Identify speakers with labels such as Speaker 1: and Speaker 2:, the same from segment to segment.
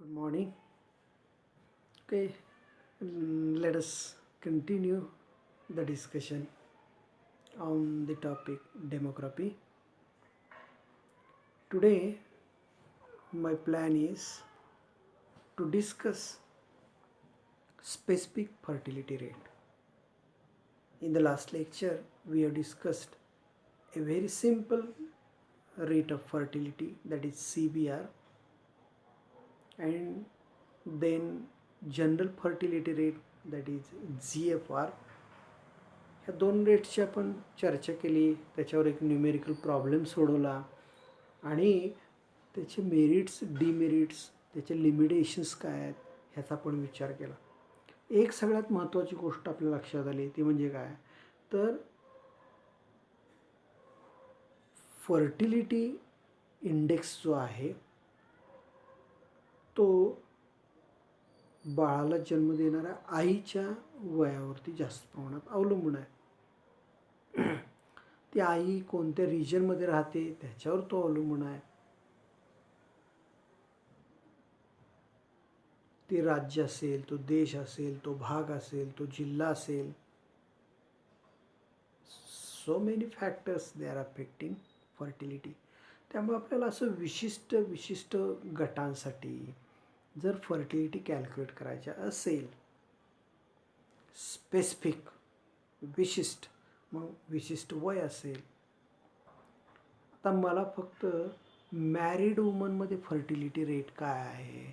Speaker 1: Good morning. Okay, let us continue the discussion on the topic demography. Today, my plan is to discuss specific fertility rate. In the last lecture, we have discussed a very simple rate of fertility, that is CBR, and then general fertility rate, that is GFR. ह्या दोन रेट्सची आपण चर्चा केली, त्याच्यावर एक numerical problem सोडवला आणि त्याचे मेरिट्स डिमेरिट्स, त्याचे लिमिटेशन्स काय आहेत ह्याचा आपण विचार केला. एक सगळ्यात महत्त्वाची गोष्ट आपल्या लक्षात आली ती म्हणजे काय, तर फर्टिलिटी इंडेक्स जो आहे तो बाळाला जन्म देणाऱ्या आईच्या वयावरती जास्त प्रमाणात अवलंबून आहे. ती आई कोणत्या रिजनमध्ये राहते त्याच्यावर तो अवलंबून आहे. ते राज्य असेल, तो देश असेल, तो भाग असेल, तो जिल्हा असेल. So many factors they are affecting fertility. त्यामुळे आपल्याला असं विशिष्ट गटांसाठी जर फर्टिलिटी कॅल्क्युलेट करायच्या असेल, स्पेसिफिक विशिष्ट, मग विशिष्ट वय असेल. आता मला फक्त मॅरिड वुमनमध्ये फर्टिलिटी रेट काय आहे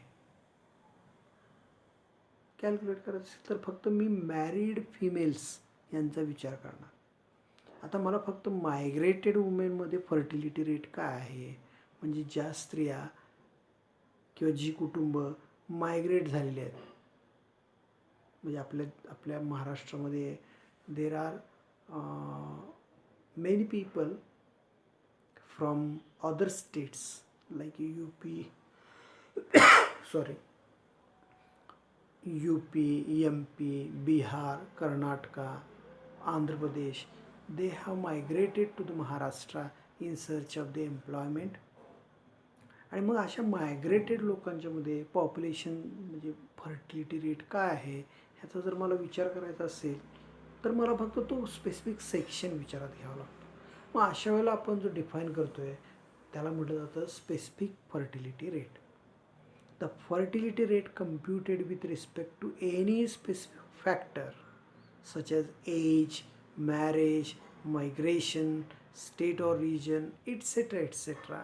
Speaker 1: कॅल्क्युलेट करायचं असेल तर फक्त मी मॅरिड फिमेल्स यांचा विचार करणार. आता मला फक्त मायग्रेटेड वुमेनमध्ये फर्टिलिटी रेट काय आहे, म्हणजे ज्या स्त्रिया किंवा जी कुटुंब मायग्रेट झालेली आहेत, म्हणजे आपल्या महाराष्ट्रामध्ये there are many people from other states like UP, MP, Bihar, Karnataka, Andhra Pradesh, they have migrated to the Maharashtra in search of the employment. आणि मग अशा मायग्रेटेड लोकांच्यामध्ये पॉप्युलेशन म्हणजे फर्टिलिटी रेट काय आहे ह्याचा जर मला विचार करायचा असेल तर मला फक्त तो स्पेसिफिक सेक्शन विचारात घ्यावा लागतो. मग अशा वेळेला आपण जो डिफाईन करतो आहे त्याला म्हटलं जातं specific fertility rate. The fertility rate computed with respect to any specific factor such as age, marriage, migration, state or region, etc.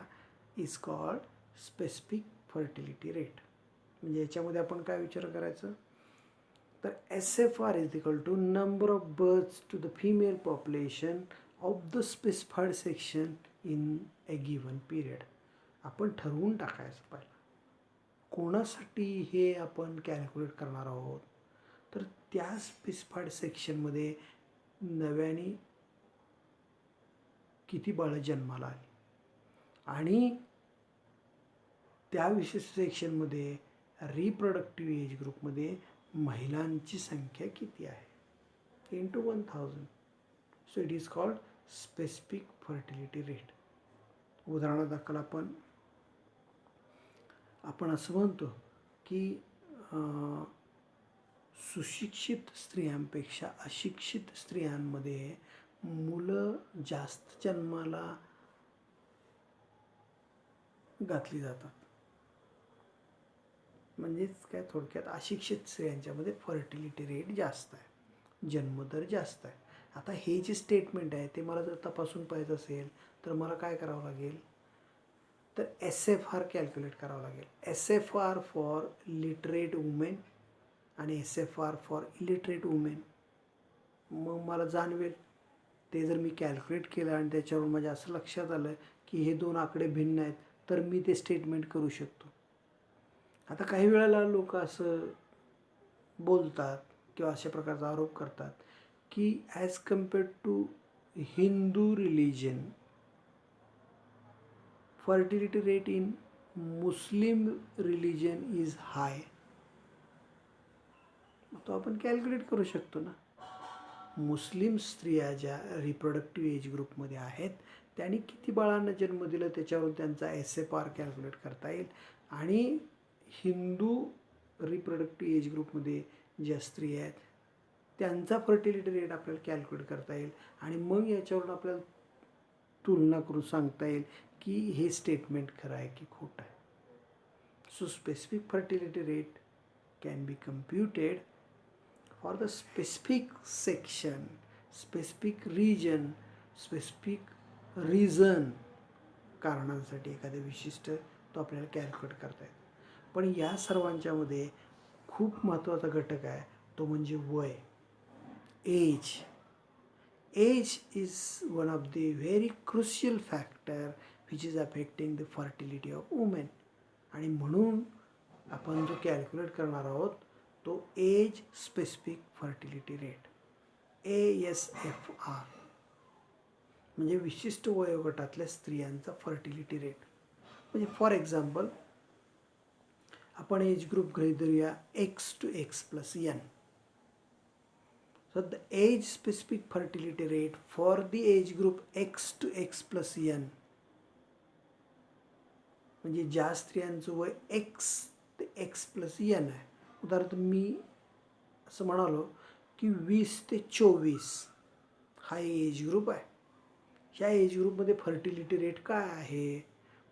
Speaker 1: is called specific fertility rate. म्हणजे याच्यामध्ये आपण काय विचार करायचं, तर SFR is equal to number of births to the female population of the specified section in a given period. आपण ठरवून टाकायचं पाहिजे कोणासाठी हे आपण कॅल्क्युलेट करणार आहोत, तर त्या स्पेसिफाईड सेक्शनमध्ये नव्याने किती बाळं जन्माला आली आणि त्या विशिष्ट सेक्शनमध्ये रिप्रोडक्टिव्ह एज ग्रुपमध्ये महिलांची संख्या किती आहे into 1000. So it is called specific fertility rate. उदाहरणादाखल आपण असं म्हणतो की सुशिक्षित स्त्रियांपेक्षा अशिक्षित स्त्रियांमध्ये मुलं जास्त जन्माला घातली जातात. म्हणजेच काय, थोडक्यात अशिक्षित स्त्रियांच्यामध्ये फर्टिलिटी रेट जास्त आहे, जन्मदर जास्त आहे. आता हे जे स्टेटमेंट आहे ते मला जर तपासून पाहायचं असेल तर मला काय करावं लागेल, तर SFR कॅल्क्युलेट करावं लागेल. SFR फॉर लिटरेट वुमेन आणि SFR फॉर इलिटरेट वुमेन. मग मला जाणवेल ते जर मी कॅल्क्युलेट केलं आणि त्याच्यावर माझ्या असं लक्षात आलं की हे दोन आकडे भिन्न आहेत तर मी ते स्टेटमेंट करू शकतो. आता काही वेळेला लोक असं बोलतात किंवा अशा प्रकारचा आरोप करतात की as compared to Hindu religion fertility rate in Muslim religion is high. तो आपण कॅल्क्युलेट करू शकतो ना. मुस्लिम स्त्रिया ज्या रिप्रोडक्टिव्ह एज ग्रुपमध्ये आहेत त्यांनी किती बाळांना जन्म दिला त्याच्यावरून त्यांचा SFR कॅल्क्युलेट करता येईल. आणि हिंदू रिप्रोडक्टिव्ह एज ग्रुपमध्ये ज्या स्त्रिया आहेत त्यांचा फर्टिलिटी रेट आपल्याला कॅल्क्युलेट करता येईल आणि मग याच्यावरून आपल्याला तुलना करून सांगता येईल की हे स्टेटमेंट खरं आहे की खोटं आहे. So specific fertility rate can be computed for the specific section, specific region, specific reason. कारणांसाठी एखाद्या विशिष्ट तो आपल्याला कॅल्क्युलेट करता येतो. पण या सर्वांच्यामध्ये खूप महत्त्वाचा घटक आहे तो म्हणजे वय, age. Age is one of the very crucial factor which is affecting the fertility of women. आणि म्हणून आपण जो कॅल्क्युलेट करणार आहोत तो age specific fertility rate, ASFR, म्हणजे विशिष्ट वयोगटातल्या स्त्रियांचा फर्टिलिटी रेट. म्हणजे फॉर एक्झाम्पल आपण एज ग्रुप गृहीत धरूया X to X plus N. So the age specific fertility rate for the age group X to X plus N, म्हणजे ज्या स्त्रियांचं वय X ते X plus N आहे. उदाहरणार्थ मी असं म्हणालो की 20 ते 24 हा एज ग्रुप आहे. ह्या एज ग्रुपमध्ये फर्टिलिटी रेट काय आहे,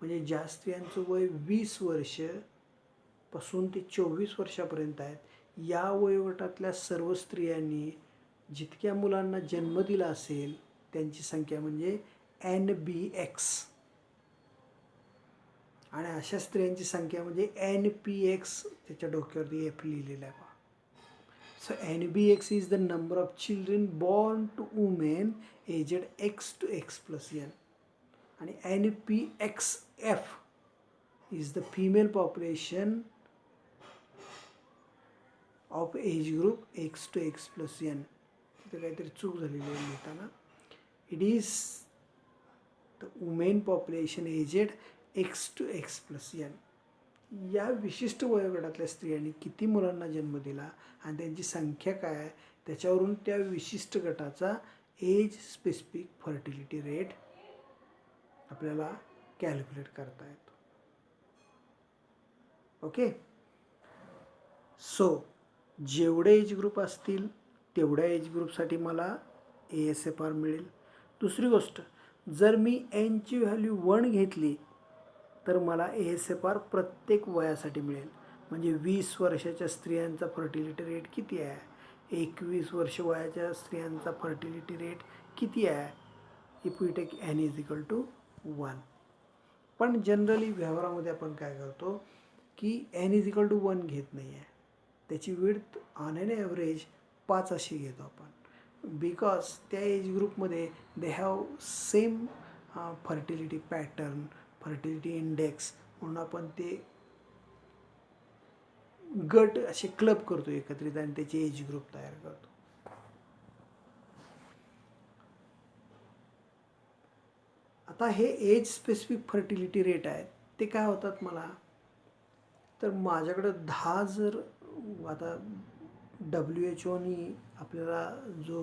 Speaker 1: म्हणजे ज्या स्त्रियांचं वय 20 वर्षापासून ते 24 वर्षापर्यंत आहेत, या वयोगटातल्या सर्व स्त्रियांनी जितक्या मुलांना जन्म दिला असेल त्यांची संख्या म्हणजे NBX, आणि अशा स्त्रियांची संख्या म्हणजे NPX, त्याच्या डोक्यावरती F लिहिलेला आहे. So NBX is the number of children born to women aged X to X plus N, आणि NPXF is the female population of age group X to X plus N. तिथे काहीतरी चूक झालेली आहे लिहिताना. It is the women population aged X to X plus N. या विशिष्ट वयोगटातल्या स्त्रियांनी किती मुलांना जन्म दिला आणि त्यांची संख्या काय आहे त्याच्यावरून त्या विशिष्ट गटाचा एज स्पेसिफिक फर्टिलिटी रेट आपल्याला कॅल्क्युलेट करता येतो. ओके. सो जेवढे एज ग्रुप असतील तेवढ्या एज ग्रुपसाठी मला ASFR मिळेल. दुसरी गोष्ट, जर मी Nची व्हॅल्यू 1 घेतली तर मला ASFR प्रत्येक वयासाठी मिळेल. म्हणजे 20 वर्षाच्या स्त्रियांचा फर्टिलिटी रेट किती आहे, 21 वर्ष वयाच्या स्त्रियांचा फर्टिलिटी रेट किती आहे, if we take N is equal to 1. पण जनरली व्यवहारामध्ये आपण काय करतो की N इज इक्वल टू 1 घेत नाही आहे, त्याची विड्थ ऑन एन ॲव्हरेज 5 अशी घेतो आपण. बिकॉज त्या एज ग्रुपमध्ये they have same fertility pattern, fertility index, म्हणून आपण ते गट असे क्लब करतो एकत्रित आणि त्याचे एज ग्रुप तयार करतो. आता हे एज स्पेसिफिक फर्टिलिटी रेट आहेत ते काय होतात मला, तर माझ्याकडं 10 जर आता WHO आपल्याला जो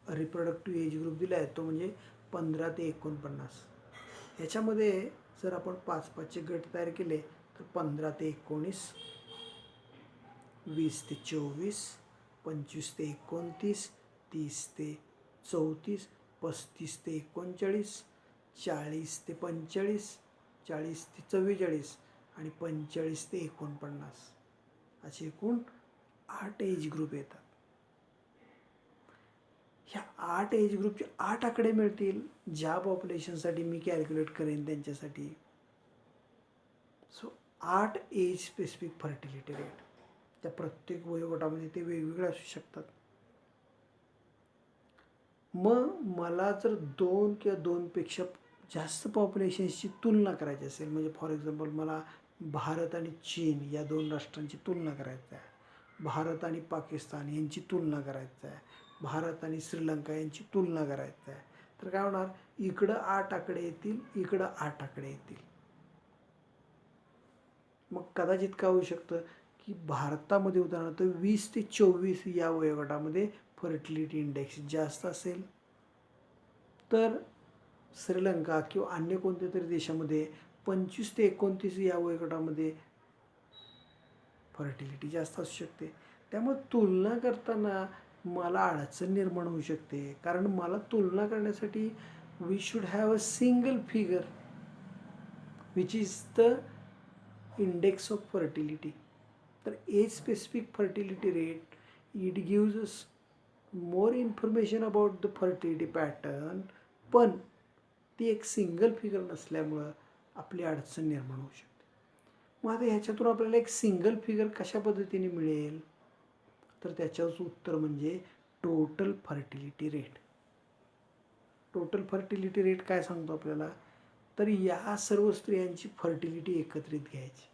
Speaker 1: रिप्रोडक्टिव्ह एज ग्रुप दिला आहे तो म्हणजे 15 ते 49. याच्यामध्ये जर आपण 5-5चे गट तयार केले तर 15 ते 19, 20 ते 24, 25 ते 29, 30 ते 34, 35 ते 39, 40 ते 45, 40 ते 44 आणि 45 ते 49 असे एकूण 8 एज ग्रुप येतात. ह्या 8 एज ग्रुपचे 8 आकडे मिळतील ज्या पॉप्युलेशनसाठी मी कॅल्क्युलेट करेन त्यांच्यासाठी. So 8 age specific fertility rate, त्या प्रत्येक वयोगटामध्ये ते वेगवेगळे असू शकतात. मग मला जर 2 किंवा 2पेक्षा जास्त पॉप्युलेशन्सची तुलना करायची असेल, म्हणजे फॉर एक्झाम्पल मला भारत आणि चीन या 2 राष्ट्रांची तुलना करायची आहे, भारत आणि पाकिस्तान यांची तुलना करायची आहे, भारत आणि श्रीलंका यांची तुलना करायची आहे, तर काय होणार, इकडं 8 आकडे येतील, इकडं 8 आकडे येतील. मग कदाचित काय होऊ शकतं की भारतामध्ये उदाहरणार्थ 20 ते 24 या वयोगटामध्ये फर्टिलिटी इंडेक्स जास्त असेल, तर श्रीलंका किंवा अन्य कोणत्या तरी देशामध्ये 25 ते 29 या वयोगटामध्ये फर्टिलिटी जास्त असू शकते. त्यामुळे तुलना करताना मला अडचण निर्माण होऊ शकते, कारण मला तुलना करण्यासाठी we should have a single figure which is the index of fertility. तर age specific fertility rate it gives us more information about the fertility pattern, पण ती एक सिंगल फिगर नसल्यामुळं आपली अडचण निर्माण होऊ शकते. मग आता ह्याच्यातून आपल्याला एक सिंगल फिगर कशा पद्धतीने मिळेल, तर त्याच्याचं उत्तर म्हणजे total fertility rate. Total fertility rate काय सांगतो आपल्याला, तर या सर्व स्त्रियांची फर्टिलिटी एकत्रित घ्यायची,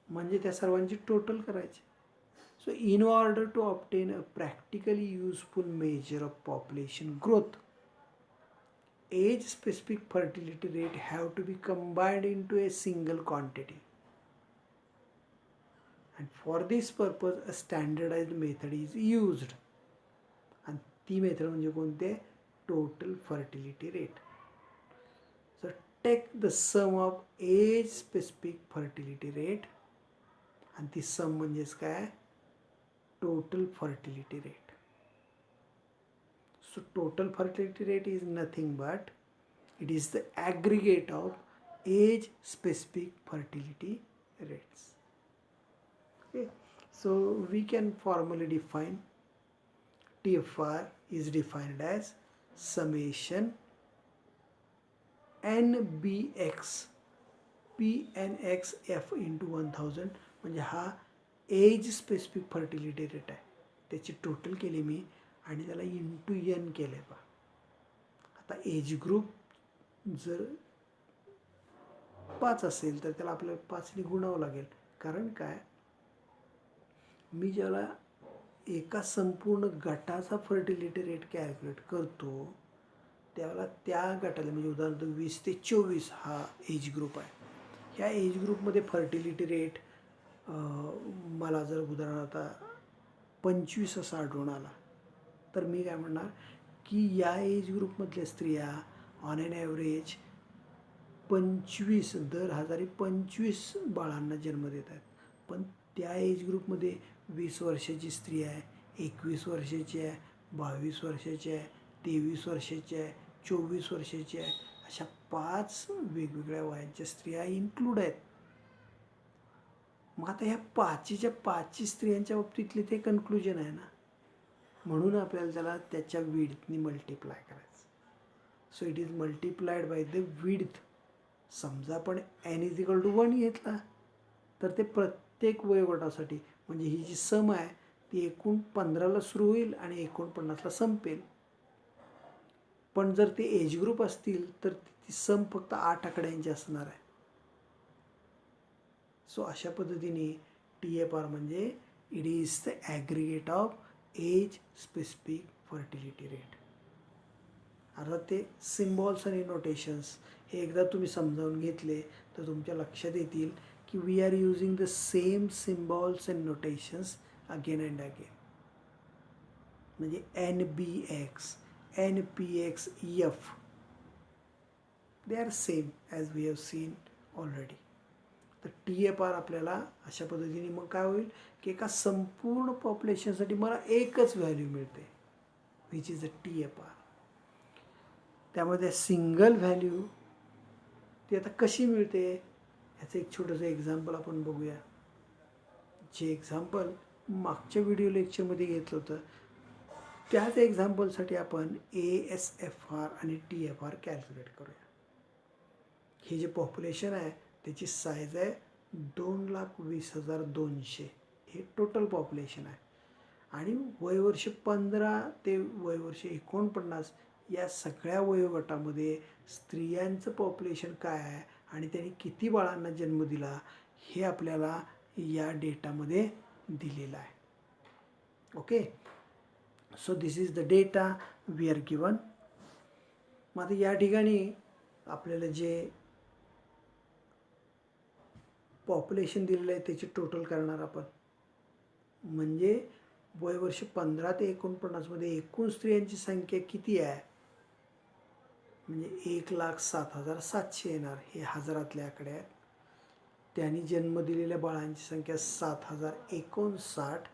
Speaker 1: म्हणजे त्या सर्वांची टोटल करायची. So in order to obtain a practically useful measure of population growth, age specific fertility rate have to be combined into a single quantity, and for this purpose a standardized method is used. आणि ती method म्हणजे कोणते, total fertility rate. So take the sum of age specific fertility rate, आणि ती सम म्हणजेच काय, total fertility rate. So total fertility rate is nothing but it is the aggregate of age specific fertility rates. Okay, so we can formally define TFR is defined as summation NBX PNX F into 1000, म्हणजे हा age specific fertility rate आहे, त्याची total केली मी आणि त्याला into N केलं आहे. आता एज ग्रुप जर 5 असेल तर त्याला आपल्याला 5ने गुणावं लागेल, कारण काय, मी ज्याला एका संपूर्ण गटाचा फर्टिलिटी रेट कॅल्क्युलेट करतो त्यावेळेला त्या गटाला, म्हणजे उदाहरणार्थ 20 ते 24 हा एज ग्रुप आहे. ह्या एज ग्रुपमध्ये फर्टिलिटी रेट मला जर उदाहरणार्थ 25 असा आढळून आला, तर मी काय म्हणणार की या एज ग्रुपमधल्या स्त्रिया ऑन ॲन ॲव्हरेज 25 दर हजारी 25 बाळांना जन्म देत आहेत. पण त्या एज ग्रुपमध्ये 20 वर्षाची स्त्री आहे, 21 वर्षाची आहे, 22 वर्षाची आहे, 23 वर्षाची आहे, 24 वर्षाची आहे, अशा 5 वेगवेगळ्या वयाच्या स्त्रिया इन्क्लूड आहेत. मग आता ह्या 5च्या स्त्रियांच्या बाबतीतले ते कन्क्लुजन आहे ना, म्हणून आपल्याला त्याला त्याच्या विड्थनी मल्टिप्लाय करायचं. So it is multiplied by the width. समजा आपण n=1 घेतला तर ते प्रत्येक वयोगटासाठी, म्हणजे ही जी सम आहे ती एकूण 15ला सुरू होईल आणि 49ला संपेल. पण जर ते एज ग्रुप असतील तर ती सम फक्त 8 आकड्यांची असणार आहे. सो अशा पद्धतीने TFR म्हणजे it is the aggregate of age specific fertility rate. आता ते सिम्बॉल्स आणि नोटेशन्स हे एकदा तुम्ही समजावून घेतले तर तुमच्या लक्षात येतील की we are using the same symbols and notations again and again. म्हणजे NBX, NPX, F they are same as we have seen already. तर TFR आपल्याला अशा पद्धतीने मग काय होईल की एका संपूर्ण पॉप्युलेशनसाठी मला एकच व्हॅल्यू मिळते विच इज अ TFR. त्यामध्ये सिंगल व्हॅल्यू ती आता कशी मिळते ह्याचं एक छोटंसं एक्झाम्पल आपण बघूया. जे एक्झाम्पल मागच्या व्हिडिओ लेक्चरमध्ये घेतलं होतं त्याच एक्झाम्पलसाठी आपण ASFR आणि TFR कॅल्क्युलेट करूया. हे जे पॉप्युलेशन आहे त्याची साईज आहे 2,20,200. हे टोटल पॉप्युलेशन आहे आणि वयवर्ष 15 ते वयवर्ष 49 या सगळ्या वयोगटामध्ये स्त्रियांचं पॉप्युलेशन काय आहे आणि त्यांनी किती बाळांना जन्म दिला हे आपल्याला या डेटामध्ये दिलेलं आहे. Okay, so this is the data we are given. मग आता या ठिकाणी आपल्याला जे पॉप्युलेशन दिलेलं आहे त्याची टोटल करणार आपण. म्हणजे वयवर्ष 15 ते 49मध्ये एकूण स्त्रियांची संख्या किती आहे, म्हणजे 1,07,700 येणार. हे हजारातले आकडे आहेत. त्यांनी जन्म दिलेल्या बाळांची संख्या 7059.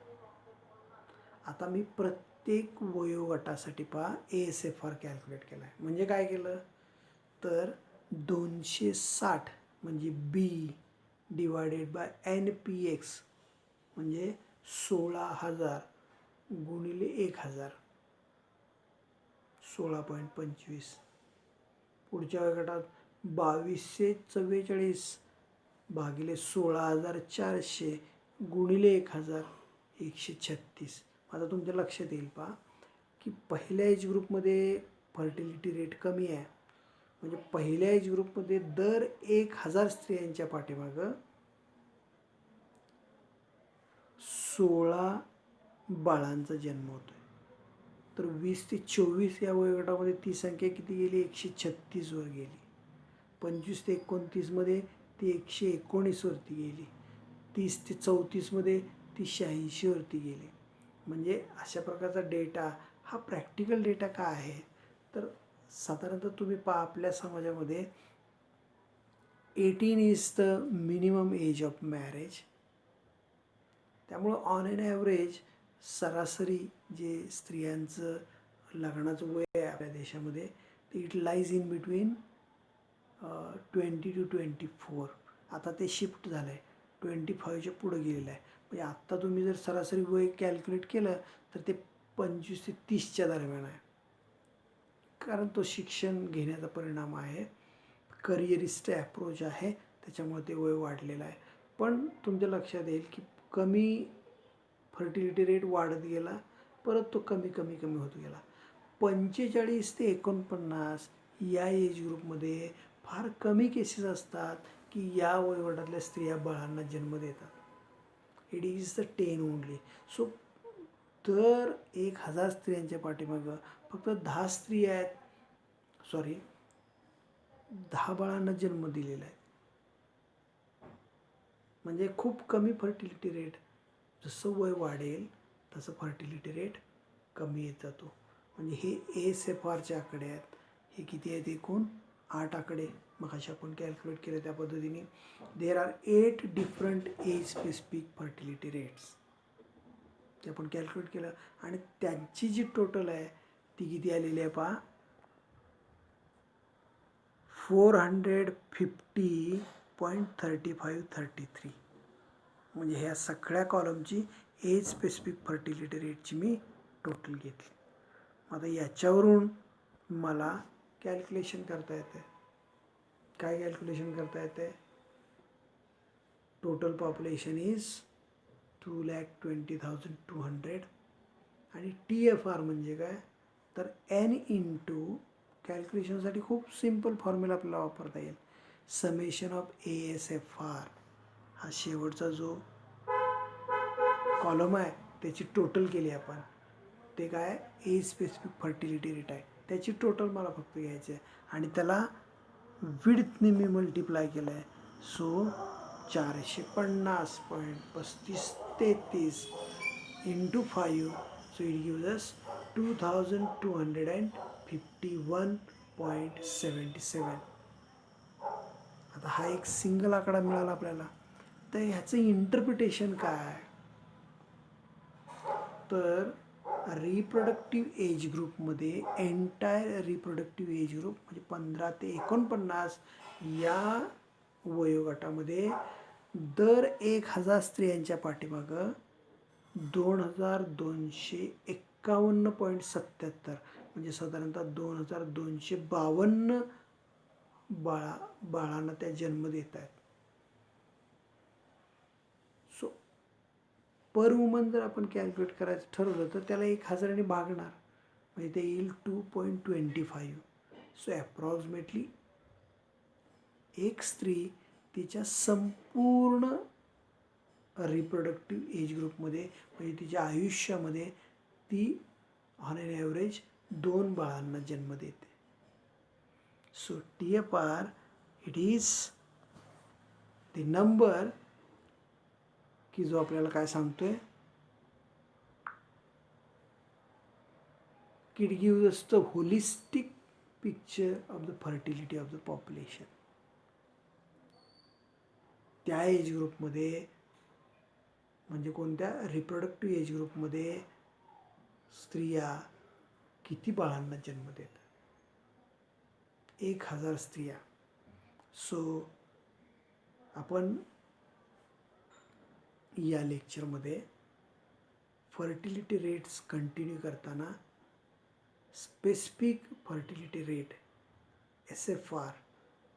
Speaker 1: आता मी प्रत्येक वयोगटासाठी ASFR कॅल्क्युलेट केला आहे. म्हणजे काय केलं तर 260 म्हणजे B डिवायडेड बाय NPX म्हणजे 16,000 गुणिले 1,000 16.25. पुढच्या वयोगटात 2244 भागिले 16,400 गुणिले 1,000 136. आता तुमच्या लक्षात येईल की पहिल्या एज ग्रुपमध्ये फर्टिलिटी रेट कमी आहे. म्हणजे पहिल्या एज ग्रुपमध्ये दर 1,000 स्त्रियांच्या पाठीमागं 16 बाळांचा जन्म होतो. तर 20 ते 24 या वयोगटामध्ये ती संख्या किती गेली 136 वर गेली. 25 ते 29 ती 119 वरती गेली. 30 ते 34 ती 86 वरती गेली. म्हणजे अशा प्रकारचा डेटा हा प्रॅक्टिकल डेटा का आहे तर साधारणतः तुम्ही आपल्या समाजामध्ये 18 is the minimum age of marriage. त्यामुळं ऑन एन ॲव्हरेज सरासरी जे स्त्रियांचं लग्नाचं वय आहे आपल्या देशामध्ये ते it lies in between 20 to 24. आता ते शिफ्ट झालं आहे 25च्या पुढं गेलेलं आहे. म्हणजे आत्ता तुम्ही जर सरासरी वय कॅल्क्युलेट केलं तर ते 25 ते 30च्या दरम्यान आहे. कारण तो शिक्षण घेण्याचा परिणाम आहे, करिअरिस्ट ॲप्रोच आहे, त्याच्यामुळे ते वय वाढलेलं आहे. पण तुमच्या लक्षात येईल की कमी फर्टिलिटी रेट वाढत गेला, परत तो कमी होत गेला. 45 ते 49 या एज ग्रुपमध्ये फार कमी केसेस असतात की या वयोगटातल्या स्त्रिया बाळांना जन्म देतात. It is the 10 only. So दर 1,000 स्त्रियांच्या पाठीमागं फक्त 10 स्त्रिया आहेत, 10 बाळांना जन्म दिलेला आहे. म्हणजे खूप कमी फर्टिलिटी रेट. जसं वय वाढेल तसं फर्टिलिटी रेट कमी येत जातो. म्हणजे हे ASFRचे आकडे आहेत. हे किती आहेत एकूण 8 आकडे मगाशी आपण कॅल्क्युलेट केले त्या पद्धतीने. There are 8 different age specific fertility rates. ते आपण कॅल्क्युलेट केलं आणि त्यांची जी टोटल आहे ती किती आलेली आहे 450.3533. म्हणजे ह्या सगळ्या कॉलमची एज स्पेसिफिक फर्टिलिटी रेटची मी टोटल घेतली. आता याच्यावरून मला कॅल्क्युलेशन करता येते. काय कॅल्क्युलेशन करता येते? टोटल पॉप्युलेशन इज 2,20,200 आणि TFR म्हणजे काय तर N इंटू कॅल्क्युलेशनसाठी खूप सिम्पल फॉर्म्युला आपल्याला वापरता येईल. समेशन ऑफ ASFR हा शेवटचा जो कॉलम आहे त्याची टोटल केली आपण. ते काय एज स्पेसिफिक फर्टिलिटी रेट आहे, त्याची टोटल मला फक्त घ्यायची आहे आणि त्याला विड्थने मी मल्टिप्लाय केलं आहे. So 450.3533 into 5. So it gives अस 2,251.77. आता हा एक सिंगल आकडा मिळाला आपल्याला. तर ह्याचं इंटरप्रिटेशन काय तर रिप्रोडक्टिव्ह एज ग्रुपमध्ये एंटायर रिप्रोडक्टिव्ह एज ग्रुप म्हणजे 15 ते 49 या वयोगटामध्ये दर 1,000 स्त्रियांच्या पाठीमागं 2,251.77 म्हणजे साधारणतः 2,252 बाळांना त्या जन्म देत आहेत. सो पर वुमन जर आपण कॅल्क्युलेट करायचं ठरवलं तर त्याला 1,000ने भागणार म्हणजे ते येईल 2.25. सो ॲप्रॉक्सिमेटली एक स्त्री तिच्या संपूर्ण रिप्रोडक्टिव्ह एज ग्रुपमध्ये म्हणजे तिच्या आयुष्यामध्ये ती ऑन एन ॲव्हरेज 2 बाळांना जन्म देते. So TFR it is the number की जो आपल्याला काय सांगतोय की it gives us the holistic picture of the fertility of the population. त्या एज ग्रुपमध्ये म्हणजे कोणत्या रिप्रोडक्टिव्ह एज ग्रुपमध्ये स्त्रिया किती बाळांना जन्म देतात? 1000 स्त्रिया. सो आपण या लेक्चरमध्ये फर्टिलिटी रेट्स कंटिन्यू करताना स्पेसिफिक फर्टिलिटी रेट SFR,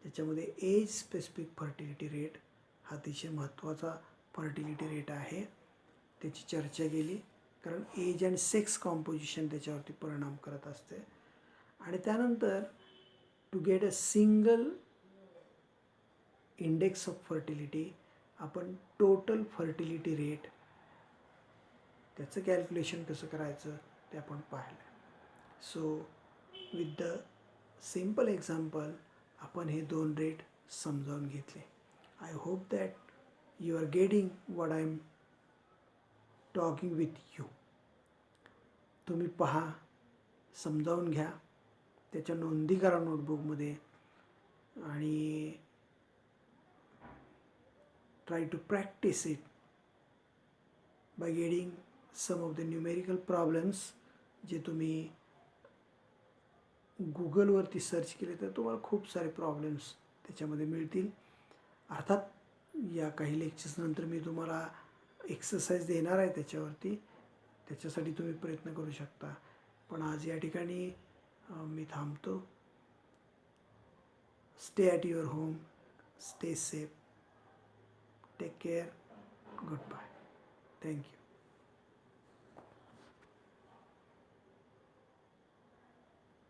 Speaker 1: ज्याच्यामध्ये एज स्पेसिफिक फर्टिलिटी रेट हा अतिशय महत्त्वाचा फर्टिलिटी रेट आहे, त्याची चर्चा केली. कारण एज अँड सेक्स कॉम्पोजिशन त्याच्यावरती परिणाम करत असते. आणि त्यानंतर to get a single index of fertility आपण टोटल फर्टिलिटी रेट त्याचं कॅल्क्युलेशन कसं करायचं ते आपण पाहिलं. So with the simple example आपण हे 2 रेट समजावून घेतले. I hope that you are getting what I am talking with you. तुम्ही पहा, समजावून घ्या, त्याच्या नोंदी करा नोटबुकमध्ये आणि try to practice it by getting some of the numerical problems जे तुम्ही गुगलवरती सर्च केले तर तुम्हाला खूप सारे प्रॉब्लेम्स त्याच्यामध्ये मिळतील. अर्थात या काही लेक्चर्स नंतर मी तुम्हाला एक्सरसाइज देणार आहे त्याच्यावरती, त्याच्यासाठी तुम्ही प्रयत्न करू शकता. पण आज या ठिकाणी मी थांबतो. Stay at your home, stay safe, take care, good bye, thank you.